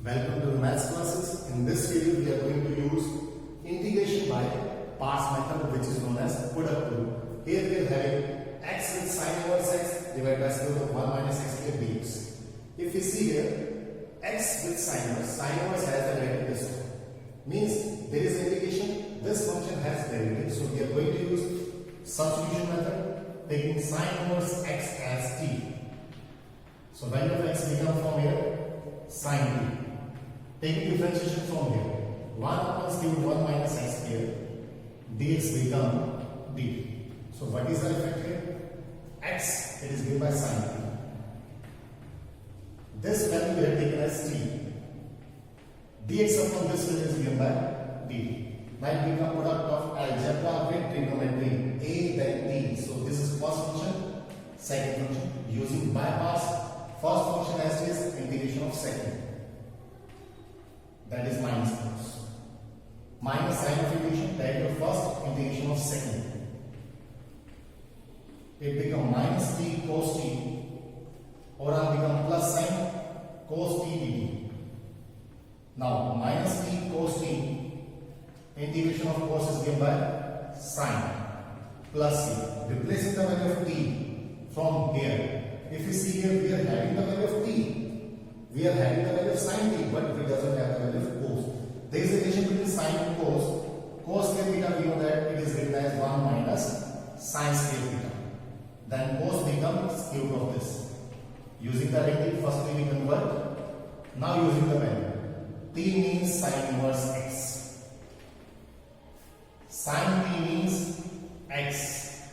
Welcome to the maths classes. In this video, we are going to use integration by parts method, which is known as product rule. Here we are having x with sine inverse x divided by square root of 1 minus x squared dx. If we see here, x with sine inverse has the derivative this one. Means there is integration, this function has derivative. So we are going to use substitution method, taking sine inverse x as t. So value of x become from here sine t. Taking differentiation from here, 1 upon square root 1 minus x square dx become dt. So what is the effect here? X, it is given by sine t. This value we have taken as t. Dx upon this value is given by dt. Now it become product of algebra with trigonometry a then t. So this is first function, second function. Using by parts, first function as it is integration of second. That is minus cos. Minus sine of integration, derivative of first, integration of second. It become minus t cos t, or become plus sine cos t dt. Now minus t cos t, integration of cos is given by sine plus c. Replacing the value of t from here. If you see here, we are having the value of t. We are having the value of sine t, but we doesn't have the value of cos. There is a relation between sine and cos. Cos square theta, we know that it is written as 1 minus sine square theta. Then cos becomes square root of this. Using the derivative, firstly we convert. Now using the value. T means sine inverse x. Sine t means x.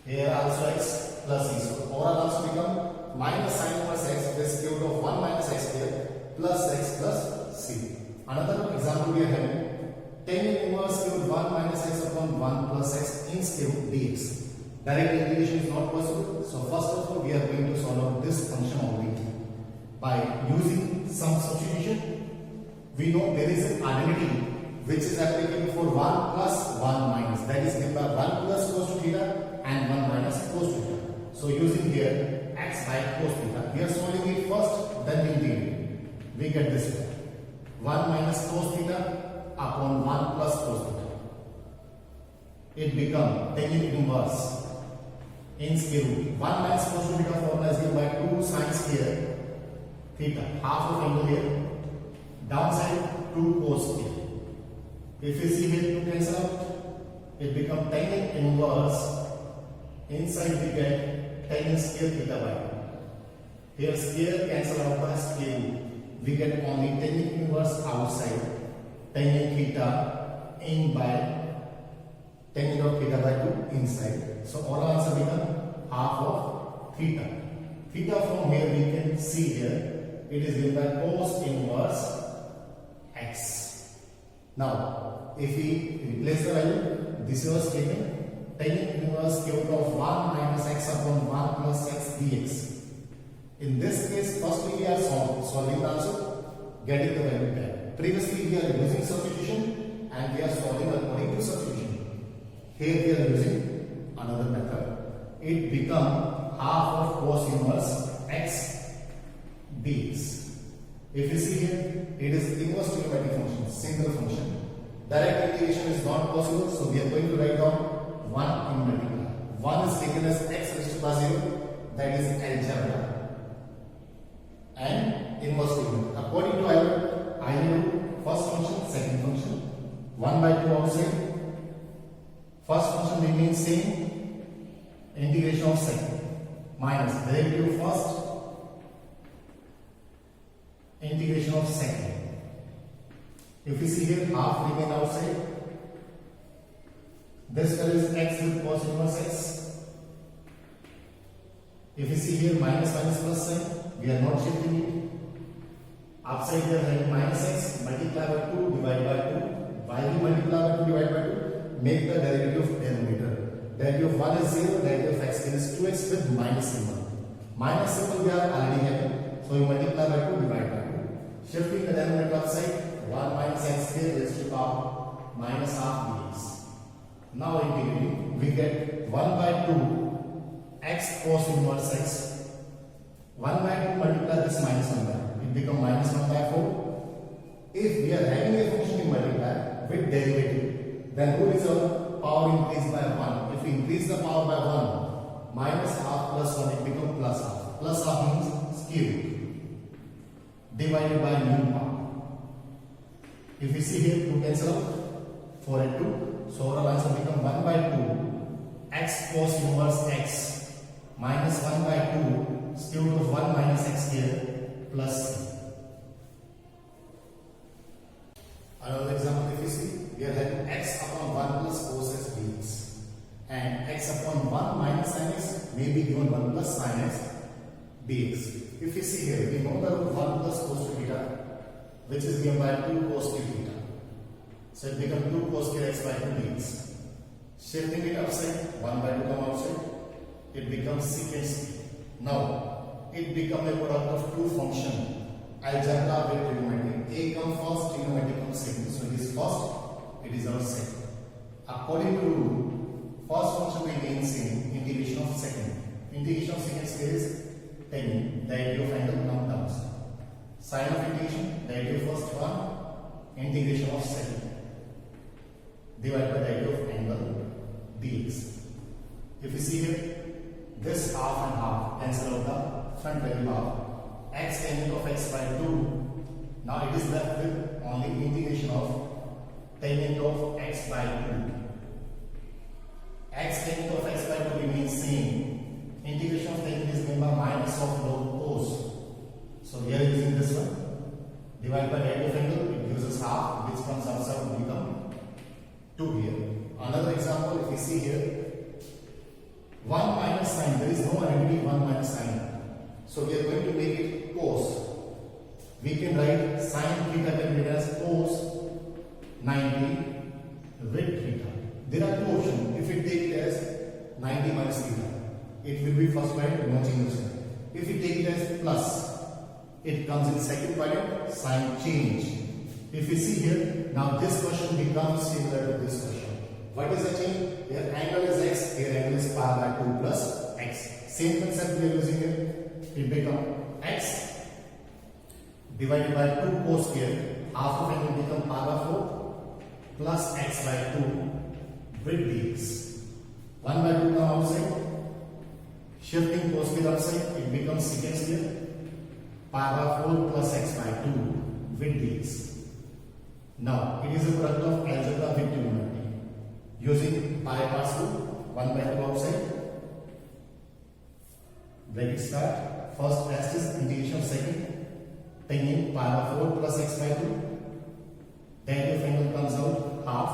Here also x plus e. So oral also become minus sine inverse x plus square root of 1 minus x square plus x plus c. Another example we are having tan inverse square root 1 minus x upon 1 plus x in square root dx. Direct integration is not possible. So first of all, we are going to solve out this function only by using some substitution. We know there is an identity which is applicable for 1 plus 1 minus. That is given by 1 plus cos to theta and 1 minus cos to theta. So using here x by cos theta, we are solving it first, then we integrate. We get this one. 1 minus cos theta upon 1 plus cos theta. It become tan inverse in square root. 1 minus cos theta formula is given by 2 sine square theta. Half of angle here. Downside 2 cos theta. If you see here 2 cancel out, it become tan inverse. Inside we get tan square theta by 2. Here square cancel out by square root. We get only tan inverse outside. Tan theta in by tan of theta by 2 inside. So all answer become half of theta. Theta from here we can see here. It is given by cos inverse x. Now if we replace the value, this was taken. Tan inverse square root of 1 minus x upon 1 plus x dx. In this case, firstly we are solving the answer, getting the value back. Previously we are using substitution and we are solving according to substitution. Here we are using another method. It become half of cos inverse x dx. If you see here, it is inverse trigonometric function, single function. Direct integration is not possible, so we are going to write down 1 in multiplier. 1 is taken as x raised to power 0, that is algebra. And inverse trigonometry. According to I rule, first function, second function. 1 by 2 outside. First function remains same. Integration of second. Minus derivative first. Integration of second. If you see here, half remain outside. This value is x with cos inverse x. If you see here, minus plus sign, we are not shifting it. Upside we are having minus x, multiply by 2, divide by 2. Why we multiply by 2, divide by 2? Make the derivative of denominator. Derivative of 1 is 0, derivative of x is 2x with minus symbol. Minus symbol we are already having. So we multiply by 2, divide by 2. Shifting the denominator upside, 1 minus x square raised to power minus half dx. Now integrating, we get 1 by 2 x cos inverse x 1 by 2 multiply this minus 1 by. It it become minus 1 by 4. If we are having a function in multiply with derivative, then rule is our power increase by 1. If we increase the power by 1, minus half plus 1, it becomes plus half. Plus half means cube divided by new power. If we see here, 2 cancel out, 4 and 2. So our answer become 1 by 2 x cos inverse x minus 1 by 2 square root of 1 minus x here plus c. Another example, if you see, we are having x upon 1 plus cos x dx, and x upon 1 minus sin x may be given 1 plus sin x dx. If you see here, we know the root 1 plus cos theta, which is given by 2 cos theta. So it becomes 2 cos x by 2 dx. Shifting it upside, 1 by 2 come outside, it becomes secant c. Now, it becomes a product of two functions, algebra with trigonometry. A comes first, trigonometry comes second. So it is first, it is our second. According to rule, first function remains same, integration of second. Integration of second is tan, the idea of angle comes down. Sine of integration, the idea of first one, integration of second, divided by the idea of angle dx. If you see here, this half and half cancel out the front value half. X tan of x by 2. Now it is left with only integration of tan of x by 2. X tan of x by 2 remains same. Integration of tan is given by minus of log cos. So we are using this one. Divided by the idea of angle, it gives us half, which comes outside to become 2 here. Another example, if you see here, 1 minus sine, there is no identity 1 minus sine. So we are going to make it cos. We can write sine theta can be written as cos 90 with theta. There are two options. If we take it as 90 minus theta, it will be first quadrant, no change. If we take it as plus, it comes in second quadrant, sign change. If you see here, now this question becomes similar to this question. What is the change? Here angle is x, here angle is pi by 2 plus x. Same concept we are using here. It becomes x divided by 2 cos here, half of angle becomes pi by 4 plus x by 2 with dx. 1 by 2 come outside, shifting cos with upside, it becomes secant here, pi by 4 plus x by 2 with dx. Now, it is a product of algebra with trigonometry. Using pi parts rule, 1 by 2 outside, bracket start, first x is integration of second, tan pi by 4 plus x by 2, derivative of angle comes out half,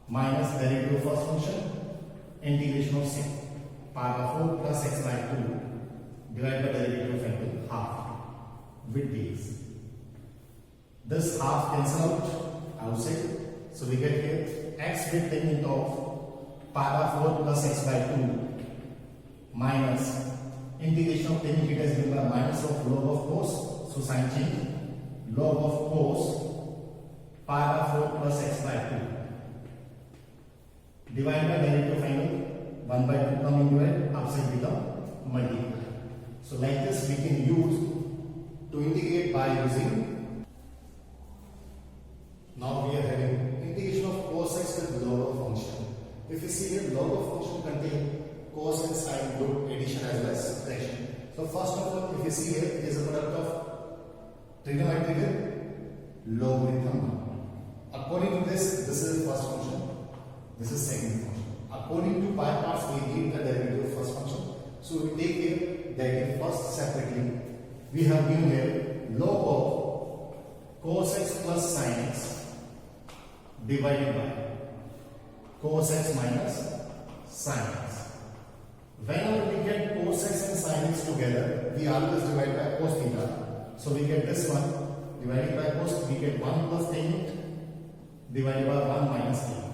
minus derivative of first function, integration of second, pi by 4 plus x by 2, divided by derivative of angle half, with dx. This half cancel out outside, so we get here x with tan of pi by 4 plus x by 2 minus integration of tan theta is given by minus of log of cos, so sign change, log of cos pi by 4 plus x by 2 divided by derivative of angle 1 by 2 come into it, upside become multiply. So like this we can use to integrate by using. Now we are having integration of cos x with log of function. If you see here, log of function contain cos and sine both addition as well as subtraction. So first of all, if you see here, it is a product of trigonometry with logarithm. According to this is first function, this is second function. According to pi parts, we need the derivative of first function. So we take here derivative first separately. We have given here log of cos x plus sin x divided by cos x minus sin x. Whenever we get cos x and sin x together, we always divide by cos theta. So we get this one divided by cos, we get 1 plus tan divided by 1 minus tan.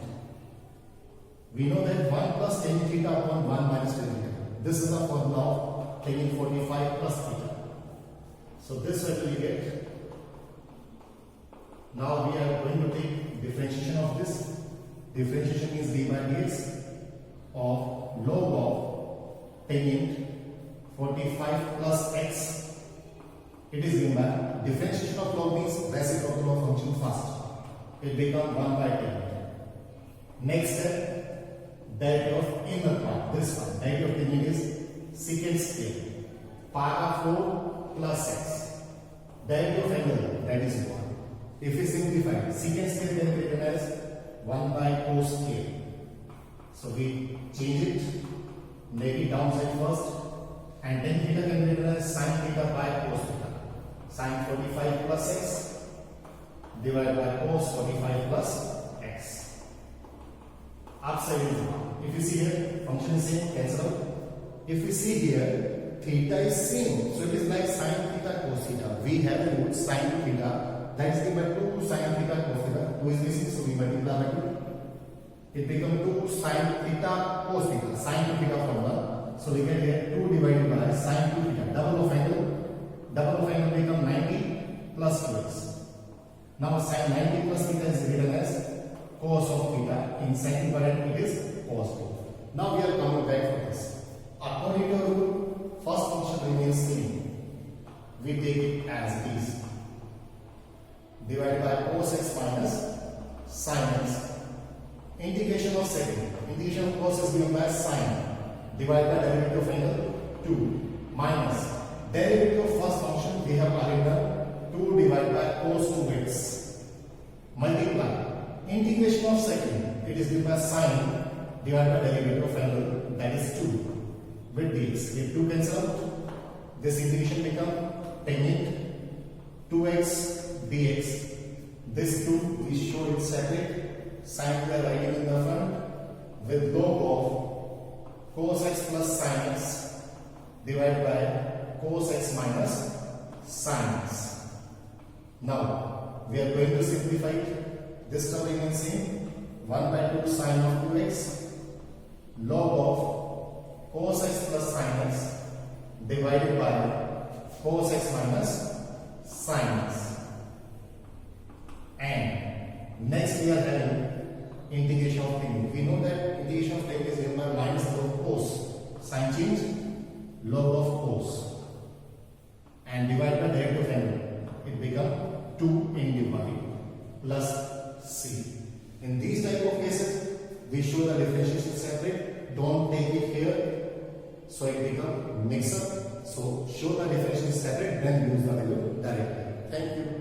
We know that 1 plus tan theta upon 1 minus tan theta. This is the formula of tan 45 plus theta. So this value we get. Now we are going to take differentiation of this. Differentiation means d by dx of log of tan 45 plus x. It is given given differentiation of log means reciprocal of function first. It become 1 by 10. Next step, derivative of inner part, this one. Derivative of the is secant square. Pi of 4 plus x. Derivative of angle, that is 1. If we simplify, secant square can be written as 1 by cos square. So we change it, make it downside first, and then theta can be written as sin theta by cos theta. Sin 45 plus x divided by cos 45 plus x. Upside is 1. If you see here, function is same, cancel out. If we see here, theta is same, so it is like sin theta cos theta. We have a root sin theta, that is equal to 2 sin theta cos theta. 2 is missing, so we multiply by 2. It becomes 2 sin theta cos theta. Sin theta formula. So we get here 2 divided by sin 2 theta. Double of angle. Double of angle become 90 plus 2x. Now sin 90 plus theta is written as cos of theta. In second variant it is cos theta. Now we are coming back for this. According to rule, first function remains same. We take it as it is. Divided by cos x minus sin x. Integration of second. Integration of cos is given by sin. Divided by derivative of angle 2 minus derivative of first function we have already done 2 divided by cos 2x multiply integration of second, it is given by sin divided by derivative of angle, that is 2 with dx. If 2 cancel out, this integration become tan 2x dx. This 2 we show it separate, sin we are writing in the front with log of cos x plus sin x divided by cos x minus sin x. Now we are going to simplify it. This term remains same. 1 by 2 sin of 2x log of cos x plus sin x divided by cos x minus sin x. And next we are having integration of tan. We know that integration of tan is given by minus log cos. Sign change, log of cos. And divided by derivative of angle, it becomes 2 plus c. In these type of cases, we show the differentiation separate. Don't take it here, so it becomes mix up. So show the differentiation separate, then use the value directly. Thank you.